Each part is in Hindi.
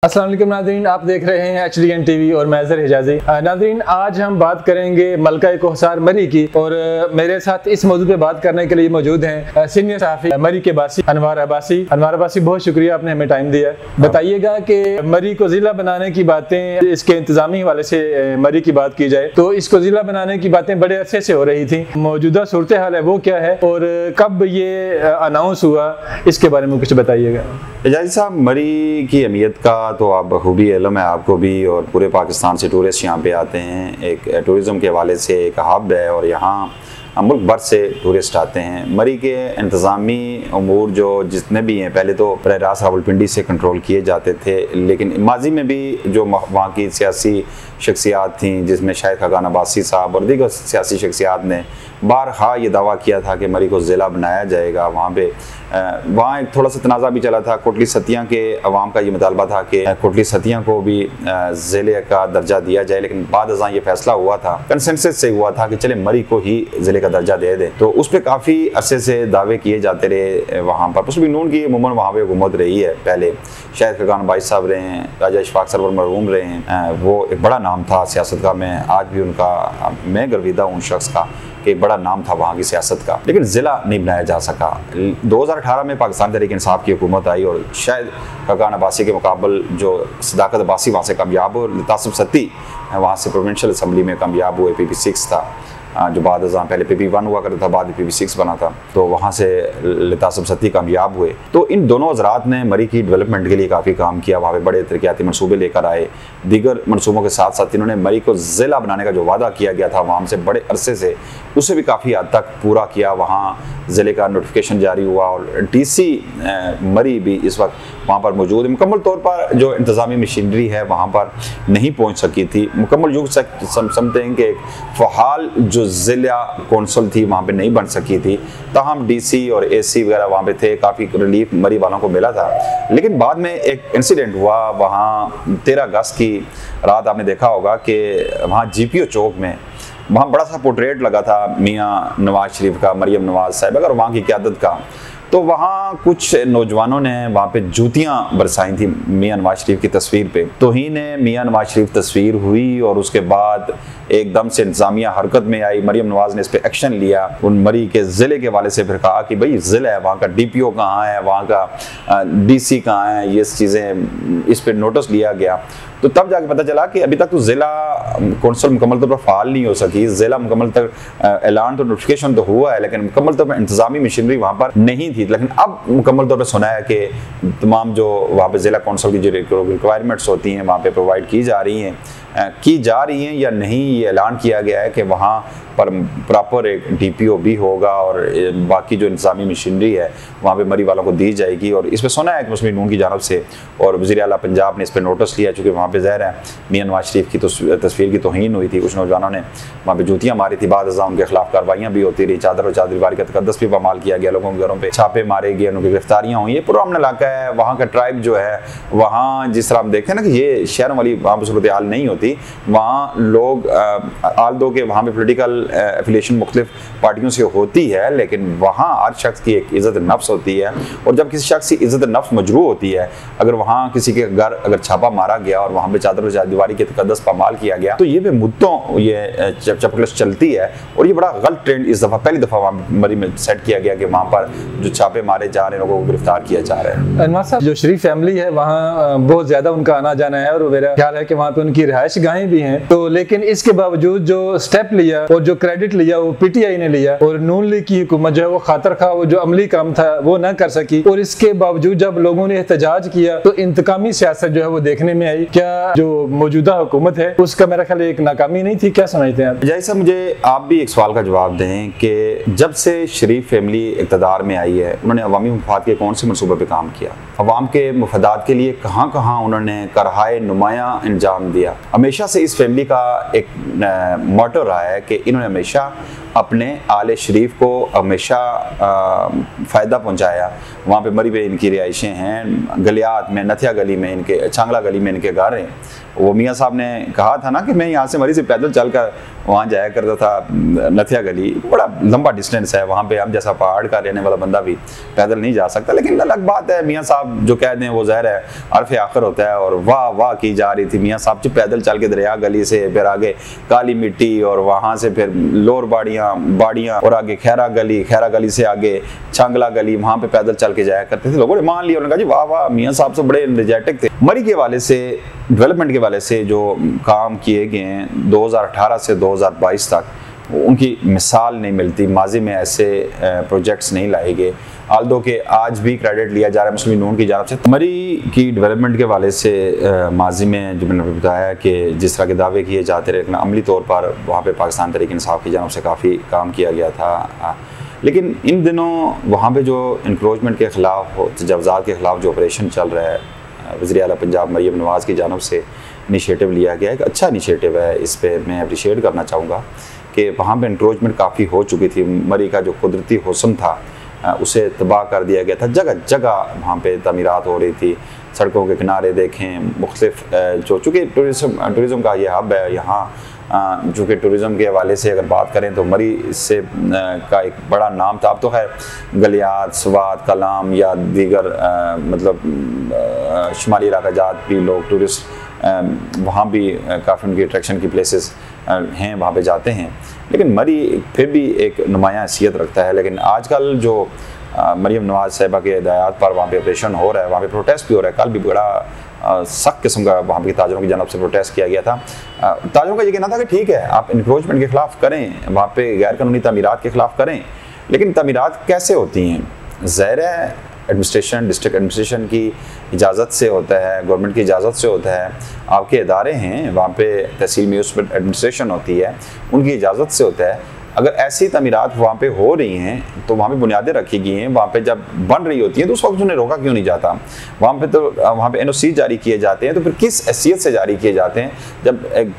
अस्सलाम वालेकुम नाज़रीन, आप देख रहे हैं HDN TV और मैं ज़र हिजाज़ी। नाज़रीन, आज हम बात करेंगे मलका कोहसार मरी की और मेरे साथ इस मौजू पे बात करने के लिए मौजूद हैं सीनियर सहाफ़ी मरी के बासी अनवार अब्बासी। अनवार अब्बासी, बहुत शुक्रिया आपने हमें टाइम दिया। बताइएगा कि मरी को ज़िला बनाने की बातें, इसके इंतज़ामी हवाले से मरी की बात की जाए तो इसको ज़िला बनाने की बातें बड़े अरसे से हो रही थी। मौजूदा सूरत हाल है वो क्या है और कब ये अनाउंस हुआ, इसके बारे में कुछ बताइएगा। हिजाज़ी साहब, मरी की अहमियत का तो आप बखूबी इल्म है आपको भी, और पूरे पाकिस्तान से टूरिस्ट यहाँ पे आते हैं। एक टूरिज़म के हवाले से एक हब है और यहाँ मुल्क भर से टूरिस्ट आते हैं। मरी के इंतज़ामी अमूर जो जितने भी हैं, पहले तो बराह रास्त रावलपिंडी से कंट्रोल किए जाते थे, लेकिन माजी में भी जो वहाँ की सियासी शख्सियात थी, जिसमें शायद खाकान अब्बासी साहब और दीगर सियासी शख्सियात ने बारहा ये दावा किया था कि मरी को ज़िला बनाया जाएगा। वहाँ एक थोड़ा सा तनाज़ा भी चला था। कोटली सतिया के अवाम का ये मुतालबा था कि कोटली सतिया को भी ज़िले का दर्जा दिया जाए, लेकिन बाद अज़ां ये फैसला हुआ था, कंसेंसस से हुआ था कि चले मरी को ही ज़िले का दर्जा दे दें। तो उस पर काफ़ी अरसे से दावे किए जाते रहे वहाँ पर। मुस्लिम नून की अमूमन वहाँ पर हुकूमत रही है। पहले शायद खाकान अब्बासी साहब रहे हैं, राजा इशफाक सरवर मरहूम रहे हैं, वो एक बड़ा नाम था सियासत का। मैं आज भी मैं गर्विदा हूँ उन शख्स का कि एक बड़ा नाम था वहाँ की सियासत का, लेकिन ज़िला नहीं बनाया जा सका। 2018 में पाकिस्तान तहरीक इंसाफ की हुकूमत आई और शायद खाकान अब्बासी के मुकाबल जो सदाकत अब्बासी वहाँ से कामयाब हो, लितासुफ सत्ती वहाँ से प्रोविंशियल असम्बली में कामयाब हुए। PP6 था जो बाद अज़ां पहले PP1 हुआ करता था, बाद PP6 बना था, तो वहाँ से लितासुफ सत्ती कामयाब हुए। तो इन दोनों हज़रात ने मरी की डेवलपमेंट के लिए काफ़ी काम किया, वहाँ पे बड़े तरक्याती मनसूबे लेकर आए। दीगर मनसूबों के साथ साथ इन्होंने मरी को ज़िला बनाने का जो वादा किया गया था वहाँ से बड़े अरसे से, उसे भी काफ़ी हद तक पूरा किया। वहाँ ज़िले का नोटिफिकेशन जारी हुआ और DC मरी भी इस वक्त वहाँ पर मौजूद है। मुकम्मल तौर पर जो इंतज़ामी मशीनरी है वहाँ पर नहीं पहुँच सकी थी। मुकम्मल यूँ समझते हैं कि एक फ़हाल जो ज़िला कौंसल थी वहाँ पे नहीं बन सकी थी, ताहम DC और AC वगैरह वहाँ पे थे। काफ़ी रिलीफ मरी वालों को मिला था, लेकिन बाद में एक इंसिडेंट हुआ। वहाँ 13 अगस्त की रात आपने देखा होगा कि वहाँ GPO चौक में वहाँ बड़ा सा पोर्ट्रेट लगा था मियाँ नवाज शरीफ का, मरियम नवाज साहब और वहाँ की क़यादत का। तो वहाँ कुछ नौजवानों ने वहाँ पे जूतियाँ बरसाई थी मियाँ नवाज शरीफ की तस्वीर पे। तौहीन मियाँ नवाज शरीफ तस्वीर हुई और उसके बाद एकदम से इंतज़ामिया हरकत में आई। मरियम नवाज ने इस पर एक्शन लिया। उन मरी के ज़िले के वाले से फिर कहा कि भाई ज़िला है, वहाँ का DPO कहाँ है, वहाँ का DC कहाँ है, ये चीज़ें इस पर नोटिस लिया गया। तो तब जाके पता चला कि अभी तक तो ज़िला कौंसल मुकम्मल तौर पर फ़ाल नहीं हो सकी। ज़िला मुकम्मल तक ऐलान तो नोटिफिकेशन तो हुआ है, लेकिन मुकम्मल तौर पर इंतज़ामी मशीनरी वहाँ पर नहीं थी। लेकिन अब मुकम्मल तौर पर सुना है कि तमाम जो वहाँ पर ज़िला कौंसल की जो रिक्वायरमेंट्स होती हैं वहाँ पर प्रोवाइड की जा रही हैं या नहीं, ये ऐलान किया गया है कि वहाँ पर प्रॉपर एक DPO भी होगा और बाकी जो इंतज़ामी मशीनरी है वहाँ पे मरी वालों को दी जाएगी। और इस पर सुना है कि मुस्लिम नून की जानब से और वज़ीर आला पंजाब ने इस पर नोटिस लिया, चूँकि वहाँ पे ज़ाहिर है मियाँ नवाज शरीफ की तस्वीर की तौहीन हुई थी। कुछ नौजवानों ने वहाँ पे जूतियाँ मारी थी, बाद अज़ां उनके खिलाफ कार्रवाइयाँ भी होती रही, चादर और चादरवारी का तकद्दस भी पामाल किया गया, लोगों के घरों पर छापे मारे गए, उनकी गिरफ्तारियाँ हुई। ये पुराना इलाका है, वहाँ का ट्राइब जो है, वहाँ जिस तरह हम देखते हैं ना कि ये शहरों वाली वहाँ पर सूरत हाल नहीं होती। वहाँ लोग आल दो के वहाँ पर पोलिटिकल एफिलिएशन मुख्तलिफ पार्टियों से होती है, लेकिन वहाँ हर शख्स की एक इज़्ज़त नफ्स होती है। और जब किसी शख्स की इज़्ज़त नफ्स मजरूह होती है, अगर वहाँ किसी के घर अगर छापा मारा गया और वहाँ पे चादर और चारदीवारी के तकद्दस पामाल किया गया, तो ये भी मुद्दों ये चपकलश चलती है। और ये बड़ा गलत ट्रेंड इस दफ़ा पहली दफ़ा वहाँ मरी में सेट किया गया कि वहाँ पर जो छापे मारे जा रहे हैं, लोगों को गिरफ्तार किया जा रहा है। अनवार साहब, जो शरीफ फैमिली है वहाँ बहुत ज़्यादा उनका आना जाना है और मेरा ख्याल है कि वहाँ पे उनकी रिहाइश गाहें भी हैं। तो लेकिन इसके बावजूद जो स्टेप लिया और जो क्रेडिट लिया वो PTI ने लिया और नून लीग की हुकूमत जो है वो खातर खा वो जो अमली काम था वो ना कर सकी। और इसके बावजूद जब लोगों ने एहतजाज किया तो इंतकामी सियासत जो है वो देखने में आई। क्या जो मौजूदा हुकूमत है उसका मेरा ख्याल एक नाकामी नहीं थी, क्या समझते हैं आप? जैसा मुझे आप भी एक सवाल का जवाब दें कि जब से शरीफ फैमिली इक़्तिदार में आई है, उन्होंने अवामी मफाद के कौन से मनसूबे पर काम किया, अवाम के मफादात के लिए कहाँ कहाँ उन्होंने करहाए नुमायाँ अंजाम दिया। हमेशा से इस फैमिली का एक मोटो रहा है कि इन्होंने हमेशा अपने आले शरीफ को हमेशा फ़ायदा पहुंचाया। वहाँ पे मरी पे इनकी रिहाइशें हैं, गलियात में, नथिया गली में इनके, चांगला गली में इनके घर हैं। वो मियाँ साहब ने कहा था ना कि मैं यहाँ से मरी से पैदल चलकर वहाँ जाया करता था, नथिया गली बड़ा लंबा डिस्टेंस है, वहाँ पे हम जैसा पहाड़ का रहने वाला बंदा भी पैदल नहीं जा सकता। लेकिन अलग बात है, मियाँ साहब जो कह दें वो ज़ाहिर है अर्फ़ आखिर होता है, और वाह वाह की जा रही थी। मियाँ साहब जो पैदल चल के दरिया गली से, फिर आगे काली मिट्टी, और वहाँ से फिर लोर बाड़ियाँ और आगे खैरा गली से आगे चांगला गली, वहाँ पे पैदल चल के जाया करते थे। लोगों ने मान लिया, उन्होंने कहा जी वाह वाह, मियाँ साहब से बड़े एनर्जेटिक थे। मरी के वाले से, डेवलपमेंट के वाले से जो काम किए गए हैं 2018 से 2022 तक, उनकी मिसाल नहीं मिलती। माजी में ऐसे प्रोजेक्ट्स नहीं लाए गए, आल्दो के आज भी क्रेडिट लिया जा रहा है मुस्लिम नून की जानब से। मरी की डेवलपमेंट के वाले से माजी में जो मैंने बताया कि जिस तरह के दावे किए जाते रहे, लेकिन अमली तौर पर वहाँ पे पाकिस्तान तहरीक इंसाफ की जानब से काफ़ी काम किया गया था। लेकिन इन दिनों वहाँ पे जो इंक्रोचमेंट के ख़िलाफ़, तजावुज़ात के ख़िलाफ़ जो ऑपरेशन चल रहा है, वज़ीर आला पंजाब मरियम नवाज़ की जानब से इनिशिएटिव लिया गया है, एक अच्छा इनिशिएटिव है। इस पर मैं अप्रिशिएट करना चाहूँगा कि वहाँ पे इंक्रोचमेंट काफ़ी हो चुकी थी। मरी का जो कुदरती हुस्न था उसे तबाह कर दिया गया था। जगह जगह वहाँ पे तमीरात हो रही थी, सड़कों के किनारे देखें मुख्तलिफ, जो चूँकि टूरिज़म का ये हब है यहाँ, चूँकि टूरिज़म के हवाले से अगर बात करें तो मरी इससे का एक बड़ा नाम था। अब तो खैर गलियात, स्वात, कलाम या दीगर मतलब शुमाली इलाका जात भी लोग, टूरिस्ट वहाँ भी काफ़ी उनकी अट्रैक्शन की प्लेसेस हैं, वहाँ पे जाते हैं। लेकिन मरी फिर भी एक नुमायाँ हैसियत रखता है। लेकिन आजकल जो मरियम नवाज़ साहिबा के हिदायत पर वहाँ पे ऑपरेशन हो रहा है, वहाँ पे प्रोटेस्ट भी हो रहा है। कल भी बड़ा सख्त किस्म का वहाँ के ताजरों की जानब से प्रोटेस्ट किया गया था। ताजरों का ये कहना था कि ठीक है, आप इंक्रोचमेंट के ख़िलाफ़ करें, वहाँ पे गैर कानूनी तमीरात के ख़िलाफ़ करें, लेकिन तमीरात कैसे होती हैं? ज़ाहिर है एडमिनिस्ट्रेशन, डिस्ट्रिक्ट एडमिनिस्ट्रेशन की इजाज़त से होता है, गवर्नमेंट की इजाज़त से होता है। आपके इदारे हैं, वहाँ पे तहसील में उस पर एडमिनिस्ट्रेशन होती है, उनकी इजाज़त से होता है। अगर ऐसी तमीरात वहाँ पे हो रही हैं तो वहाँ पे बुनियादें रखी गई हैं, वहाँ पे जब बन रही होती हैं तो उस वक्त उन्हें रोका क्यों नहीं जाता? वहाँ पे NOC जारी किए जाते हैं, तो फिर किस हैसियत से जारी किए जाते हैं? जब एक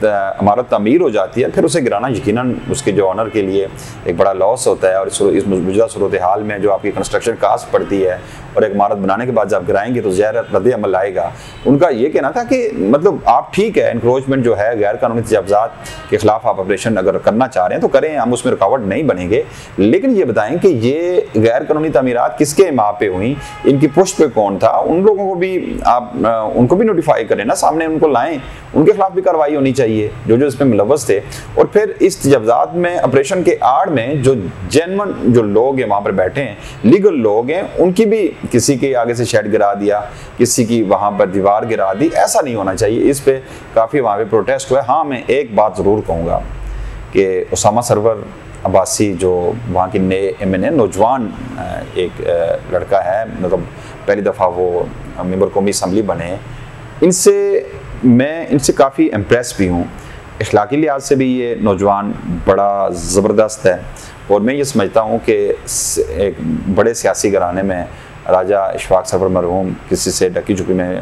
इमारत तमीर हो जाती है, फिर उसे गिराना यकीनन उसके जो ऑनर के लिए एक बड़ा लॉस होता है। और इस मौजूदा सूरत हाल में जो आपकी कंस्ट्रक्शन कास्ट पड़ती है और एक इमारत बनाने के बाद जब गिराएंगे तो ज़ाहिर रद्द अमल आएगा। उनका ये कहना था कि मतलब आप ठीक है, इंक्रोचमेंट जो है, गैर कानूनी तजावुज़ात के ख़िलाफ़ आप ऑपरेशन अगर करना चाह रहे हैं तो करें, हम उसमें रुकावट नहीं बनेंगे, लेकिन ये बताएं कि ये गैर कानूनी तमीरात किसके माँ पे हुई, इनकी पुष्ट पे कौन था? उन लोगों को भी आप उनको भी नोटिफाई करें ना, सामने उनको लाएं, उनके खिलाफ भी कार्रवाई होनी चाहिए जो इसमें मुलव्वस थे। और फिर इस तजावुज़ात में ऑपरेशन के आड़ में जो जेन्युइन जो लोग हैं वहाँ पर बैठे हैं, लीगल लोग हैं, उनकी भी किसी के आगे से शेड गिरा दिया, किसी की वहाँ पर दीवार गिरा दी, ऐसा नहीं होना चाहिए। इस पे काफ़ी वहाँ पे प्रोटेस्ट हुआ। हाँ, मैं एक बात ज़रूर कहूँगा कि उसामा सरवर अब्बासी जो वहाँ की नए MNA नौजवान एक लड़का है, मतलब पहली दफ़ा वो मेंबर कौमी असम्बली बने, मैं इनसे काफ़ी इम्प्रेस भी हूँ। इखलाकी लिहाज से भी ये नौजवान बड़ा ज़बरदस्त है। और मैं ये समझता हूँ कि एक बड़े सियासी घराने में राजा इशफाक सरवर मरहूम किसी से डकी चुकी, मैं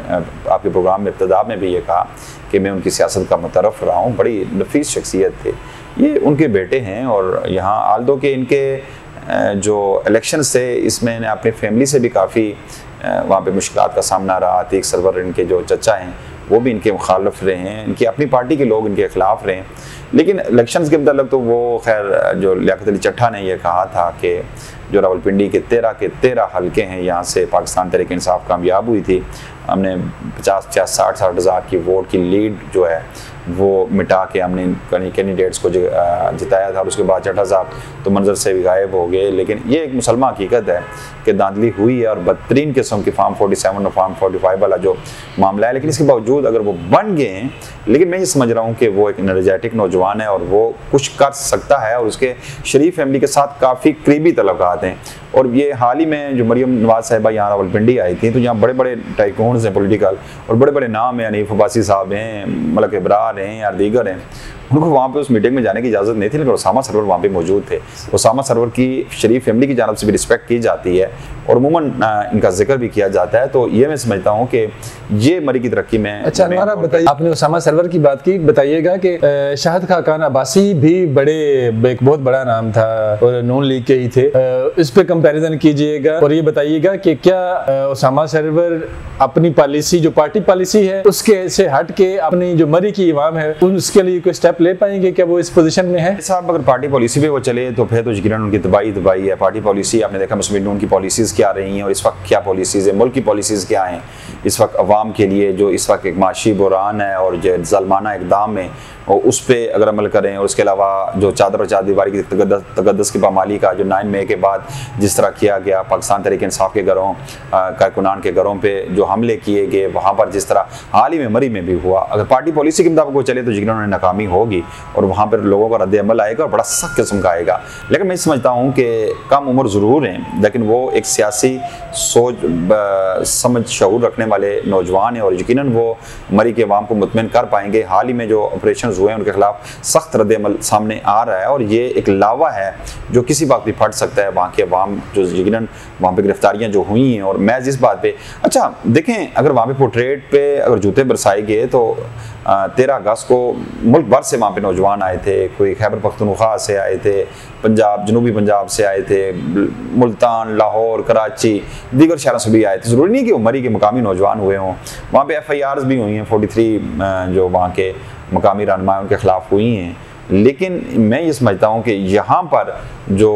आपके प्रोग्राम में इब्तिदा में भी ये कहा कि मैं उनकी सियासत का मुतरफ़ रहा हूँ, बड़ी नफीस शख्सियत थे। ये उनके बेटे हैं और यहाँ आल्दो के इनके जो इलेक्शंस थे इसमें इन्हें अपनी फैमिली से भी काफ़ी वहाँ पे मुश्किलात का सामना रहा। अतीक सरवर इनके जो चचा हैं वो भी इनके मुखालिफ रहे हैं, इनकी अपनी पार्टी के लोग इनके ख़िलाफ़ रहे हैं। लेकिन इलेक्शंस के मतलब तो वो खैर जो लियाकत अली चट्ठा ने यह कहा था कि जो रावलपिंडी के 13 हल्के हैं, यहाँ से पाकिस्तान तहरीक इंसाफ कामयाब हुई थी। हमने 50-60 हज़ार की वोट की लीड जो है वो मिटा के हमने कैंडिडेट्स को जिताया था। और उसके बाद चट्ठा साहब तो मंजर से भी गायब हो गए। लेकिन ये एक मुसलमान हकीकत है कि धांधली हुई है और बदतरीन किस्म की फार्म 47 और फार्म 45 वाला जो मामला है। लेकिन इसके बावजूद अगर वो बन गए हैं, लेकिन मैं ये समझ रहा हूँ कि वो एक एनर्जेटिक नौजवान है और वो कुछ कर सकता है और उसके शरीफ फैमिली के साथ काफ़ी करीबी तल्लुकात हैं। और ये हाल ही में जो मरियम नवाज़ साहिबा यहाँ रावलपिंडी आई थी तो यहाँ बड़े बड़े टाइकून्स हैं पॉलिटिकल और बड़े बड़े नाम हैं, हनीफ अब्बासी साहब हैं, मलक इब्रार हैं और दीगर हैं। उनको वहाँ पे उस मीटिंग में जाने की इजाज़त नहीं थी, लेकिन उसामा सरवर वहाँ पे मौजूद थे। उसामा सरवर की शरीफ फैमिली की जानब से भी रिस्पेक्ट की जाती है और अमूमन इनका जिक्र भी किया जाता है। तो ये मैं समझता हूँ कि ये मरी की तरक्की में। अच्छा अनवर, आप बताइए, आपने उसामा सरवर की बात की, बताइएगा कि शाहिद खाकान अब्बासी भी एक बहुत बड़ा नाम था और नून लीग के ही थे, इस पे कंपैरिजन कीजिएगा और ये बताइएगा कि क्या उसामा सरवर अपनी पॉलिसी, जो पार्टी पॉलिसी है, उसके से हट के अपनी जो मरी की इमाम है उसके लिए कोई स्टेप ले पाएंगे? क्या वो इस पोजीशन में है? साहब अगर पार्टी पॉलिसी पे वो चले तो फिर तो यकीनन उनकी तबाही है। पार्टी पॉलिसी आपने देखा मुस्लिम नून की पॉलिसीज़ क्या रही हैं और इस वक्त क्या पॉलिसीज़ है, मुल्क की पॉलिसीज़ क्या हैं इस वक्त अवाम के लिए, जो इस वक्त एक माशी बुरान है और जो ज़ालिमाना इक़दाम है और उस पर अगर अमल करें। और उसके अलावा जो चादर और चारदीवारी की तकद्दुस की पामाली का जो 9 मई के बाद जिस तरह किया गया, पाकिस्तान तहरीक इंसाफ के घरों, कारकुनान के घरों पे जो हमले किए गए, वहाँ पर जिस तरह हाल ही में मरी में भी हुआ, अगर पार्टी पॉलिसी के मुताबिक वो चले तो यकीनन उन्हें नाकामी होगी और वहाँ पर लोगों का रद्द अमल आएगा और बड़ा सख्त किस्म का आएगा। लेकिन मैं समझता हूँ कि कम उम्र ज़रूर हैं, लेकिन वो एक सियासी सोच समझ शऊर रखने वाले नौजवान हैं और यकीनन वो मरी के अवाम को मुतमिन कर पाएंगे। हाल ही में जो ऑपरेशन हुए हैं उनके खिलाफ सख्त रद्द अमल सामने आ रहा है और ये एक लावा है जो किसी बात भी फट सकता है। वहाँ के अवाम जो यकीनन वहाँ पे गिरफ्तारियाँ जो हुई हैं और मैं जिस बात पे, अच्छा देखें, अगर वहाँ पे पोर्ट्रेट पे अगर जूते बरसाए गए तो 13 अगस्त को मुल्क भर से वहाँ पे नौजवान आए थे, कोई खैबर पख्तूनख्वा से आए थे, पंजाब, जनूबी पंजाब से आए थे, मुल्तान, लाहौर, कराची, दीगर शहरों से भी आए थे। ज़रूरी नहीं कि वो मरी के मुकामी नौजवान हुए हों। वहाँ पे FIRs भी हुई हैं, 43 जो वहाँ के मकामी रहनुमा उनके खिलाफ हुई हैं। लेकिन मैं ये समझता हूँ कि यहाँ पर जो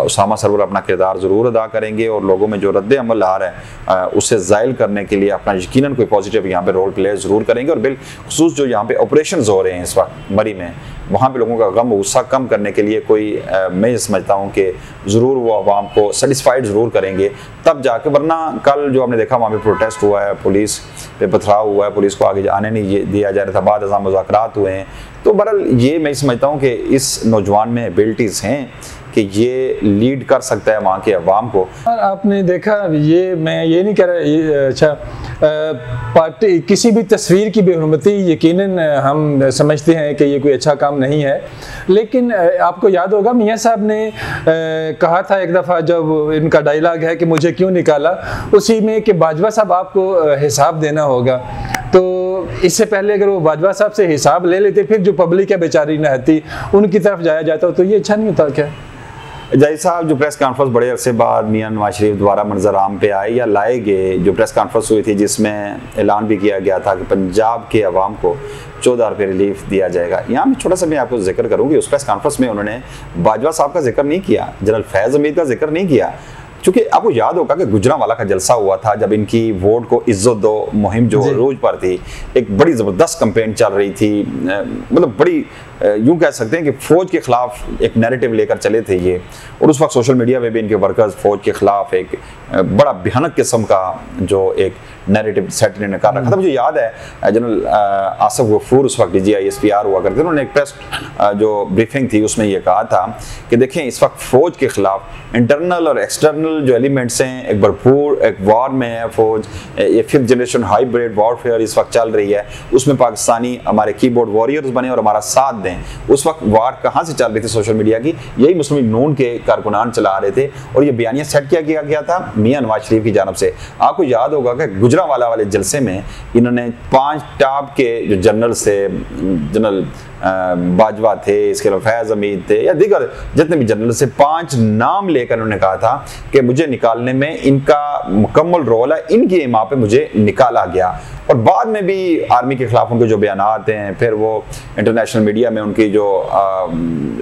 उसामा सरवर अपना किरदार ज़रूर अदा करेंगे और लोगों में जो रद्द अमल आ रहा है उससे ज़ायल करने के लिए अपना यकीनन कोई पॉजिटिव यहाँ पे रोल प्ले ज़रूर करेंगे। और बिलखुसूस जो यहाँ पे ऑपरेशन हो रहे हैं इस वक्त मरी में, वहाँ पे लोगों का गम गुस्सा कम करने के लिए कोई मैं ये समझता हूँ कि ज़रूर वो आवाम को सेटिस्फाइड ज़रूर करेंगे तब जाके, वरना कल जो आपने देखा वहाँ पे प्रोटेस्ट हुआ है, पुलिस पे पथराव हुआ है, पुलिस को आगे आने नहीं दिया जा रहा था, बाद अज़ां मुज़ाकरात हुए हैं। तो बहरहाल ये मैं समझता हूँ कि इस नौजवान में एबिलिटीज़ हैं कि ये लीड कर सकता है वहाँ के अवाम को। और आपने देखा, ये मैं ये नहीं कह रहा, अच्छा पार्टी किसी भी तस्वीर की बेहुरमती यकीनन हम समझते हैं कि ये कोई अच्छा काम नहीं है, लेकिन आपको याद होगा मियाँ साहब ने कहा था एक दफ़ा, जब इनका डायलॉग है कि मुझे क्यों निकाला, उसी में कि बाजवा साहब आपको हिसाब देना होगा। तो इससे पहले अगर वो बाजवा साहब से हिसाब ले लेते, फिर जो पब्लिक है बेचारी नहती उनकी तरफ जाया जाता, तो ये अच्छा नहीं होता क्या? जाहिद साहब, जो प्रेस कॉन्फ्रेंस बड़े अरसे बाद मियां नवाज शरीफ द्वारा मंजर आम पे आए या लाए गए, जो प्रेस कॉन्फ्रेंस हुई थी जिसमें ऐलान भी किया गया था कि पंजाब के अवाम को 14 रुपये रिलीफ दिया जाएगा, यहाँ मैं छोटा सा मैं आपको जिक्र करूँगी। उस प्रेस कॉन्फ्रेंस में उन्होंने बाजवा साहब का जिक्र नहीं किया, जनरल फैज़ हमीद का जिक्र नहीं किया, क्योंकि आपको याद होगा कि गुजरांवाला का जलसा हुआ था जब इनकी वोट को इज्जत दो मुहिम जो रोज पर थी, एक बड़ी ज़बरदस्त कैंपेन चल रही थी, मतलब बड़ी यूँ कह सकते हैं कि फ़ौज के ख़िलाफ़ एक नैरेटिव लेकर चले थे ये। और उस वक्त सोशल मीडिया में भी इनके वर्कर्स फ़ौज के ख़िलाफ़ एक बड़ा भयानक किस्म का जो एक नैरेटिव सेट इन्होंने कर रखा था। मुझे याद है जनरल आसिफ गफूर उस वक्त DGISPR हुआ करते थे, उन्होंने एक प्रेस जो ब्रीफिंग थी उसमें ये कहा था कि देखें इस वक्त फ़ौज के ख़िलाफ़ इंटरनल और एक्सटर्नल जो एलिमेंट्स हैं एक भरपूर एक वॉर में है फ़ौज, ये 5th जनरेशन हाइब्रिड वॉरफेयर इस वक्त चल रही है, उसमें पाकिस्तानी हमारे कीबोर्ड वॉरियर्स बने और हमारा साथ दें। उस वक्त वार कहाँ से चल रही थी सोशल मीडिया की, यही मुस्लिम नून के कारकुनान चला रहे थे और ये बयानिया सेट किया गया था मियां नवाज शरीफ की जानब से। आपको याद होगा कि गुजरांवाला वाले जलसे में इन्होंने 5 टॉप के जो जनरल थे, जनरल बाजवा थे, इसके अलावा फैज़ हमीद थे या दीगर जितने भी जनरल से 5 नाम लेकर उन्होंने कहा था कि मुझे निकालने में इनका मुकम्मल रोल है, इनकी इमा पे मुझे निकाला गया। और बाद में भी आर्मी के खिलाफ उनके जो बयानात हैं, फिर वो इंटरनेशनल मीडिया में उनकी जो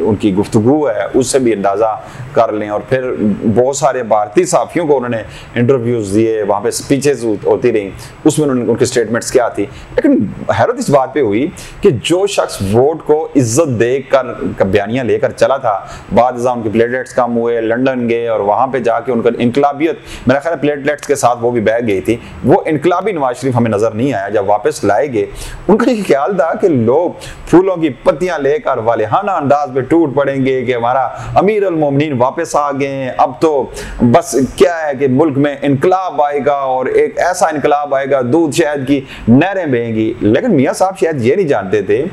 उनकी गुफ्तगू है उससे भी अंदाज़ा कर लें। और फिर बहुत सारे भारतीय सहाफ़ियों को उन्होंने इंटरव्यूज़ दिए, वहाँ पे स्पीचेस होती रही, उसमें उनकी स्टेटमेंट्स क्या थी। लेकिन हैरत इस बात पे हुई कि जो शख्स वोट को इज्जत देकर बयानियाँ लेकर चला था, बाद उनके प्लेटलेट्स कम हुए, लंदन गए और वहाँ पे जाके उनका इनकलाबियत, मेरा ख्याल है प्लेटलेट्स के साथ वो भी बह गई थी, वो इनकलाबी नवाज शरीफ हमें नजर नहीं आया। जब वापस लाए गए उनका ये ख्याल था कि लोग फूलों की पत्तियां लेकर वालेहाना अंदाज में टूट पड़ेंगे कि हमारा अमीर अल मोमिनीन वापस आ गए, अब तो बस क्या है कि मुल्क में इनकलाब आएगा और एक ऐसा इनकलाब आएगा दूध शहद की नहरें बहेंगी। लेकिन मियां साहब शायद ये नहीं जानते थे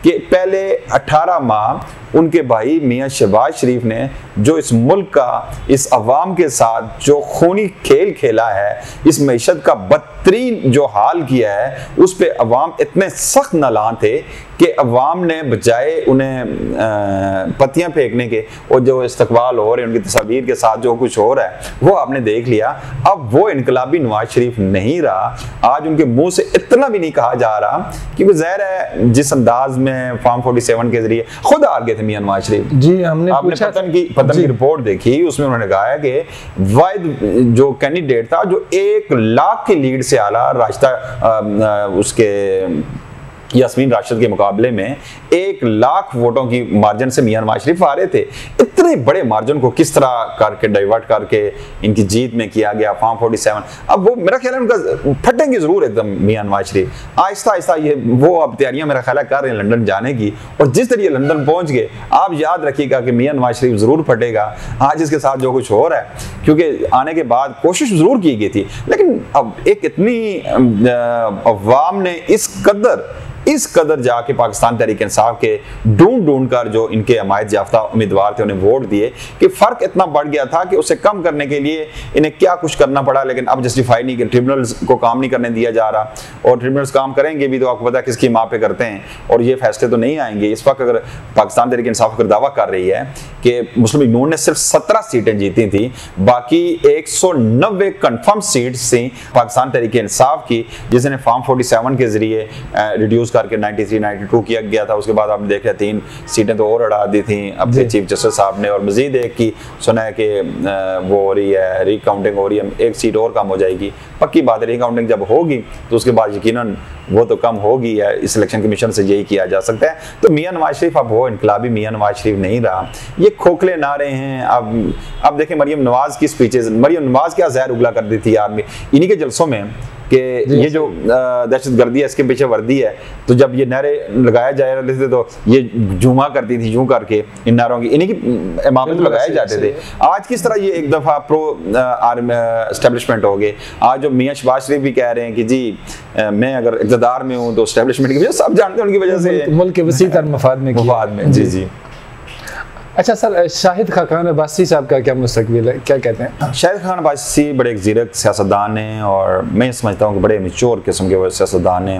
कि पहले 18 माह उनके भाई मियां शहबाज शरीफ ने जो इस मुल्क का, इस अवाम के साथ जो खूनी खेल खेला है, इस मईशत का बदतरीन जो हाल किया है, उस पे अवाम इतने सख्त नालां थे कि अवाम ने बजाय उन्हें पत्तियां फेंकने के और जो इस्तकबाल हो रहे हैं, उनकी तस्वीर के साथ जो कुछ हो रहा है वो आपने देख लिया। अब वो इनकलाबी नवाज शरीफ नहीं रहा। आज उनके मुंह से इतना भी नहीं कहा जा रहा, क्योंकि ज़ाहिर है जिस अंदाज में फार्म 47 के जरिए खुद हार गए थे मियां नवाज शरीफ जी। आपने पतन की रिपोर्ट देखी, उसमें उन्होंने कहा है कि वाहिद जो कैंडिडेट था जो 1 लाख की लीड से आला रास्ता उसके यास्मीन राशिद के मुकाबले में 1 लाख वोटों की मार्जिन से मियां नवाज शरीफ आ रहे थे। इतने बड़े मार्जिन को किस तरह करके डाइवर्ट करके इनकी जीत में किया गया फार्म 47। अब वो मेरा ख्याल है उनका फटेंगे जरूर एकदम मियां नवाज शरीफ। आहिस्ता आहिस्ता ये वो अब तैयारियां मेरा ख्याल कर रहे हैं लंदन जाने की, और जिस तरह लंदन पहुंच गए आप याद रखिएगा कि मियां नवाज शरीफ जरूर फटेगा। आज इसके साथ जो कुछ हो रहा है, क्योंकि आने के बाद कोशिश जरूर की गई थी, लेकिन अब एक इतनी अवाम ने इस कदर जाके पाकिस्तान तहरीक इंसाफ के ढूंढ कर जो इनके हमायत याफ्ता उम्मीदवार थे उन्हें वोट दिए कि फ़र्क इतना बढ़ गया था कि उसे कम करने के लिए इन्हें क्या कुछ करना पड़ा। लेकिन अब जस्टिफाई नहीं, ट्रिब्यूनल्स को काम नहीं करने दिया जा रहा, और ट्रिब्यूनल्स काम करेंगे भी तो आपको पता है किसकी माँ पे करते हैं, और ये फैसले तो नहीं आएंगे। इस वक्त अगर पाकिस्तान तहरीक इंसाफ अगर दावा कर रही है कि मुस्लिम लीग नून ने सिर्फ 17 सीटें जीती थी, बाकी 190 कन्फर्म सीट्स थी पाकिस्तान तहरीक इंसाफ की, जिसने फार्म 47 के जरिए रिड्यूस करके 93-92 किया गया था। उसके बाद आपने देखा 3 सीटें तो और अड़ा दी थी अब चीफ जस्टिस साहब ने, और मजीद एक की सुना है कि वो हो रही है, रिकाउंटिंग हो रही है, 1 सीट और कम हो जाएगी। पक्की बात है, रिकाउंटिंग जब होगी तो उसके बाद यकीनन वो तो कम होगी है, इस इलेक्शन कमीशन से यही किया जा सकता है। तो मियां नवाज शरीफ अब वो इनकलाबी मियां नवाज शरीफ नहीं रहा, ये खोखले नारे हैं। अब देखें मरियम नवाज की स्पीचेस, मरियम नवाज क्या जहर उगला कर दी थी आर्मी इन्हीं के जलसों में कि ये जो दहशतगर्दी है इसके पीछे वर्दी है। तो जब ये नारे लगाया जा रहे थे तो ये झूमा करती थी यूं करके, इन नारों की इन्हीं की इमामत लगाए जाते थे। आज किस तरह ये एक दफ़ा प्रो आर्मी एस्टेब्लिशमेंट हो गए। आज जो मियां शहबाज शरीफ भी कह रहे हैं कि जी मैं अगर इक़्तिदार में हूँ तो एस्टेब्लिशमेंट की वजह, सब जानते हैं उनकी वजह से मुल्क के वसी तर मफाद में जी। अच्छा सर, शाहिद खाकान अब्बासी साहब का क्या मुस्तकबिल है, क्या कहते हैं? शाहिद खान अब्बासी बड़े एक ज़ीरक सियासतदान हैं, और मैं समझता हूँ कि बड़े मैच्योर किस्म के वो सियासतदान हैं।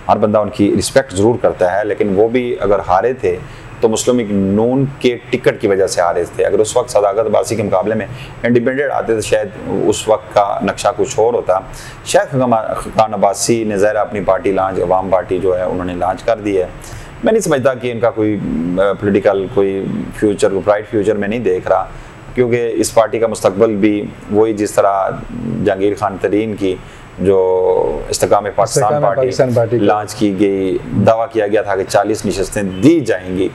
हर बंदा उनकी रिस्पेक्ट ज़रूर करता है, लेकिन वो भी अगर हारे थे तो मुस्लिम लीग नून के टिकट की वजह से हारे थे। अगर उस वक्त सदाकत अब्बासी के मुकाबले में इंडिपेंडेंट आते तो शायद उस वक्त का नक्शा कुछ और होता। शाहिद खान अब्बासी ने ज़ाहिर अपनी पार्टी लॉन्च, अवाम पार्टी जो है उन्होंने लॉन्च कर दी है। मैं नहीं समझता कि इनका कोई पॉलिटिकल कोई फ्यूचर, ब्राइट फ्यूचर में नहीं देख रहा, क्योंकि इस पार्टी का मुस्तकबिल भी वही जिस तरह जहांगीर खान तरीन की जो इस्तेकाम पाकिस्तान पार्टी लॉन्च की गई, दावा किया गया था कि 40 नशस्तें दी जाएंगी,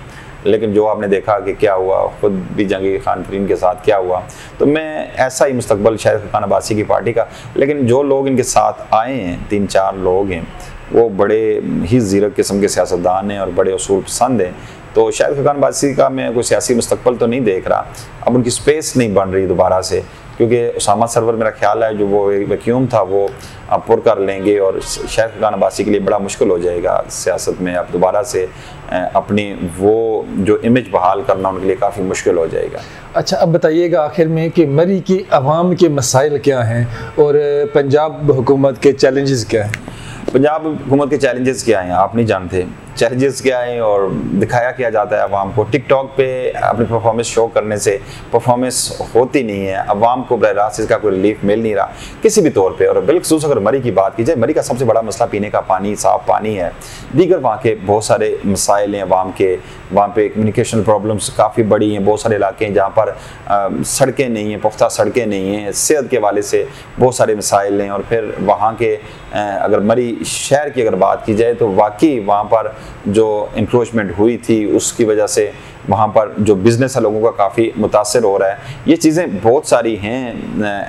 लेकिन जो आपने देखा कि क्या हुआ, खुद भी जहांगीर खान तरीन के साथ क्या हुआ। तो मैं ऐसा ही मुस्तकबिल शाहिद खान अब्बासी की पार्टी का, लेकिन जो लोग इनके साथ आए हैं 3-4 लोग हैं वो बड़े ही ज़ीरक किस्म के सियासतदान हैं और बड़े उसूल पसंद हैं। तो शाहिद खान अब्बासी का मैं कोई सियासी मुस्तकबिल तो नहीं देख रहा। अब उनकी स्पेस नहीं बन रही दोबारा से, क्योंकि उसामा सरवर मेरा ख्याल है जो वो वैक्यूम था वो अब पुर कर लेंगे, और शाहिद खान अब्बासी के लिए बड़ा मुश्किल हो जाएगा सियासत में अब दोबारा से अपनी वो जो इमेज बहाल करना उनके लिए काफ़ी मुश्किल हो जाएगा। अच्छा, अब बताइएगा आखिर में कि मरी की अवाम के मसाइल क्या हैं और पंजाब हुकूमत के चैलेंजेस क्या हैं? पंजाब हुकूमत के चैलेंजेस क्या हैं आप नहीं जानते। चैलेंजेस क्या है और दिखाया क्या जाता है अवाम को। टिकटॉक पे अपनी परफॉर्मेंस शो करने से परफॉर्मेंस होती नहीं है, अवाम को बरह रास्त इसका कोई रिलीफ मिल नहीं रहा किसी भी तौर पे। और बिलखसूस अगर मरी की बात की जाए, मरी का सबसे बड़ा मसला पीने का पानी, साफ पानी है। दीगर वहाँ के बहुत सारे मसाइल हैं अवाम के, वहाँ पे कम्युनिकेशन प्रॉब्लम्स काफ़ी बड़ी हैं। बहुत सारे इलाके हैं जहाँ पर सड़कें नहीं हैं, पुख्ता सड़कें नहीं हैं, सेहत के हवाले से बहुत सारे मसाइल हैं। और फिर वहाँ के अगर मरी शहर की अगर बात की जाए तो वाकई वहाँ पर जो इंक्रोचमेंट हुई थी उसकी वजह से वहाँ पर जो बिज़नेस है लोगों का काफ़ी मुतासर हो रहा है। ये चीज़ें बहुत सारी हैं,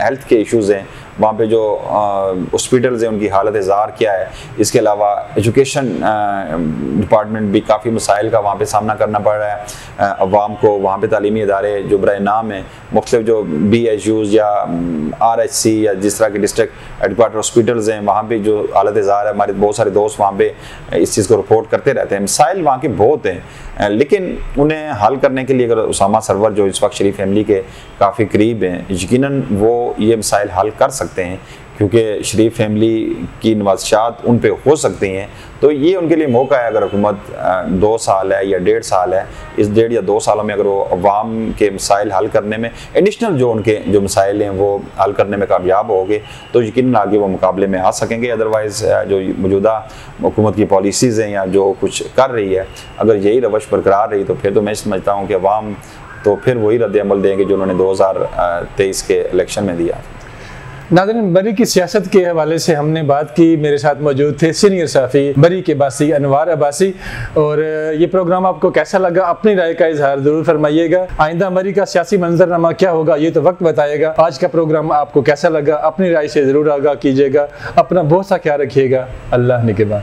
हेल्थ के इश्यूज़ हैं वहाँ पे, जो हॉस्पिटल्स हैं उनकी हालत ज़ार क्या है। इसके अलावा एजुकेशन डिपार्टमेंट भी काफ़ी मसाइल का वहाँ पे सामना करना पड़ रहा है। अवाम को वहाँ पे तालीमी इदारे जो बराए नाम है, मुख्तलिफ जो BHUs या RHC या जिस तरह के डिस्ट्रिक्ट हेडक्वार्टर हॉस्पिटल्स हैं, वहाँ पे जो हालत ज़ार है, हमारे बहुत सारे दोस्त वहाँ पे इस चीज़ को रिपोर्ट करते रहते हैं। मसाइल वहाँ के बहुत हैं, लेकिन उन्हें हल करने के लिए अगर उसामा सरवर जो इस वक्त शरीफ फैमिली के काफ़ी करीब हैं, यकीनन वो ये मसाइल हल कर सकते हैं, क्योंकि शरीफ फैमिली की नवाज़शात उन पे हो सकती हैं। तो ये उनके लिए मौका है, अगर हुकूमत 2 साल है या 1.5 साल है, इस 1.5 या 2 सालों में अगर वो अवाम के मसाइल हल करने में, एडिशनल जो उनके जो मसाइल हैं वो हल करने में कामयाब हो गए, तो यकीनन आगे वो मुकाबले में आ सकेंगे। अदरवाइज़ जो मौजूदा हुकूमत की पॉलिसीज़ हैं या जो कुछ कर रही है, अगर यही रवश बरकरार रही, तो फिर तो मैं समझता हूँ कि अवाम तो फिर वही रद्द-ए-अमल देंगे जो उन्होंने 2023 के इलेक्शन में दिया। नाज़रीन, बरी की सियासत के हवाले से हमने बात की। मेरे साथ मौजूद थे सीनियर सहाफ़ी बरी के बासी अनवार अब्बासी। और ये प्रोग्राम आपको कैसा लगा, अपनी राय का इजहार ज़रूर फरमाइएगा। आइंदा बरी का सियासी मंजरनामा क्या होगा ये तो वक्त बताएगा। आज का प्रोग्राम आपको कैसा लगा, अपनी राय से ज़रूर आगाह कीजिएगा। अपना बहुत सा ख्याल रखिएगा। अल्लाह निगहबान।